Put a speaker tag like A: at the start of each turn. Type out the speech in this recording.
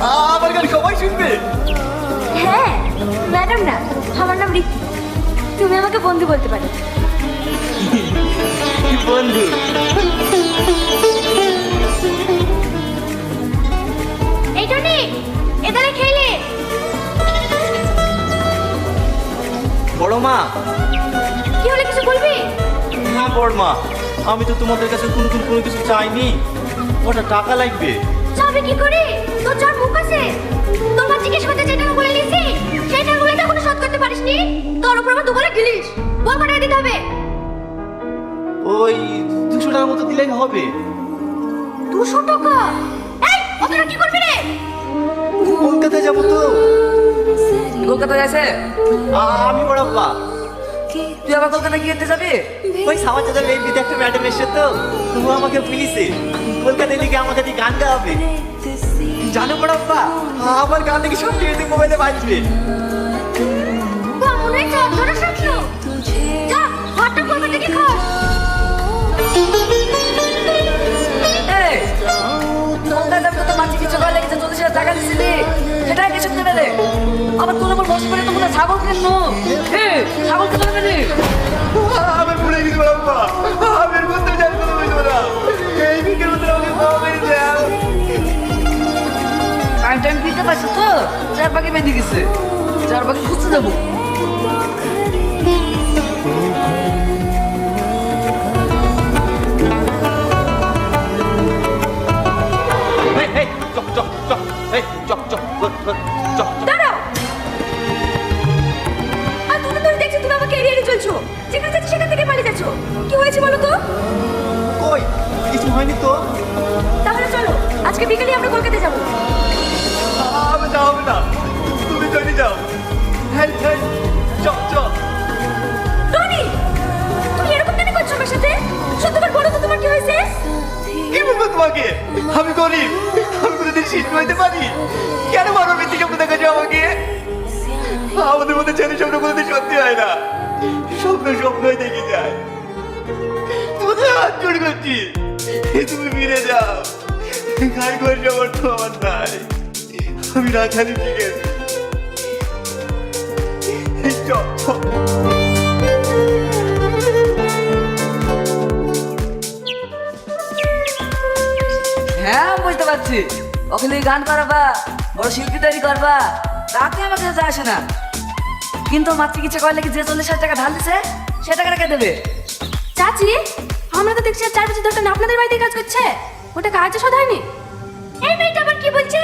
A: আমার গান সবাই শুনবে।
B: হ্যাঁ ম্যাডাম না, আমার নাম রিকি। তুমি আমাকে বন্ধু বলতে পারো।
A: বন্ধু
B: এই টনি, এদারে খেলে।
A: বড় মা।
B: কি হলো, কিছু বলবি?
A: না বড় মা, আমি তো তোমাদের কাছে কোনো কিছু চাইনি। ওটা টাকা লাগবে।
B: চাবে কি করে? তোর যার মুখ আছে। তোমার জিজ্ঞেস করতে যেটা বলে নিয়েছি সেই টাকাগুলো তো এখনো শোধ করতে পারিসনি। তোর উপর আমার দুপুরে গিলিস। বল কটা দিতে হবে?
A: ওই 200 টাকার মতো দিলেই হবে।
B: 200 টাকা? এই ওটা কি করবি রে?
A: কলকাতা যাবো তো।
C: কলকাতা যাচ্ছে?
A: আমি বড়াপ্পা।
C: তুই আবার কলকাতা কি করতে যাবি?
A: ওই সমাজদার লেবিতে একটা ম্যাডাম এসে তো ও আমাকে বলিছে কলকাতায় দিকে আমাকে দিয়ে গান গাওয়াবে। জানো বড়াপ্পা, আমার গান নাকি সব টিভিতে মোবাইলে বাজবে।
B: মনে হয় চার ধরে স্বপ্ন। যা হঠাৎ কলকাতা থেকে খা।
C: এই কলকাতা যাবি তো মাঝে কিছু করে লেগেছে, 40,000 টাকা দিছিলি, সেটা কিছু দেবে রে। আবার তোর উপর বসে করে তো মনে ছাগল কেন? ছাগল কেন দেবে?
A: আমি ভুলে গেছি বড়াপ্পা, আমি এর মধ্যে জানি না বুঝবো না। এই বিকের মধ্যে আমাকে খাওয়া মেরে দাও।
C: টাইম দিতে পারছিস তো? 4 পাখি বেঁধে গেছে, 4 পাখি খুঁজতে যাবো।
A: এই চক চক চক, এই চক চক চক।
B: দাঁড়াও। আর তুমি তো দেখছি তুমি আমাকে এড়িয়ে এড়িয়ে চলছো। যেখানে যাচ্ছি সেখান থেকে পালিয়ে যাচ্ছো। কি হয়েছে বলো তো?
A: কই কিছু হয়নি তো।
B: তাহলে চলো আজকে বিকেলে আমরা কলকাতা যাবো।
A: আমি যাও না, তুমি চলে যাও। হ্যাঁ হ্যাঁ চক চক।
B: টনি, তুমি এরকম কেন করছো আমার সাথে? সত্যি করে বলো তো তোমার কি হয়েছে?
A: কি বলবো তোমাকে? আমি গরিব, আমি কোনোদিন শিল্পী হইতে পারি? কেন বারবার মিথ্যে স্বপ্ন দেখাচ্ছ আমাকে? আমাদের মধ্যে ছেলে স্বপ্ন কোনোদিন সত্যি হয় না, স্বপ্নই দেখে যায়। তোমাদের হাত জোড় করছি, তুমি ফিরে যাও। খাই ঘর যাওয়ার তো আমার নাই, আমি রাখালি ঠিক আছে। চল চল।
C: হ্যাঁ বুঝতে পারছি, ওখানে গান করাবা, বড় শিল্পী তৈরি করবা, তাতে আমার কাছে আসে না। কিন্তু মাতৃ কিছু করলে কি যে 40,000 টাকা ঢাল দিছে সে টাকাটা কে দেবে?
B: চাচি, আমরা তো দেখছি 4 বছর ধরে আপনাদের বাড়িতে কাজ করছে। ওটা কাজে শোধ হয়নি। এই মেয়েটা আবার কি বলছে?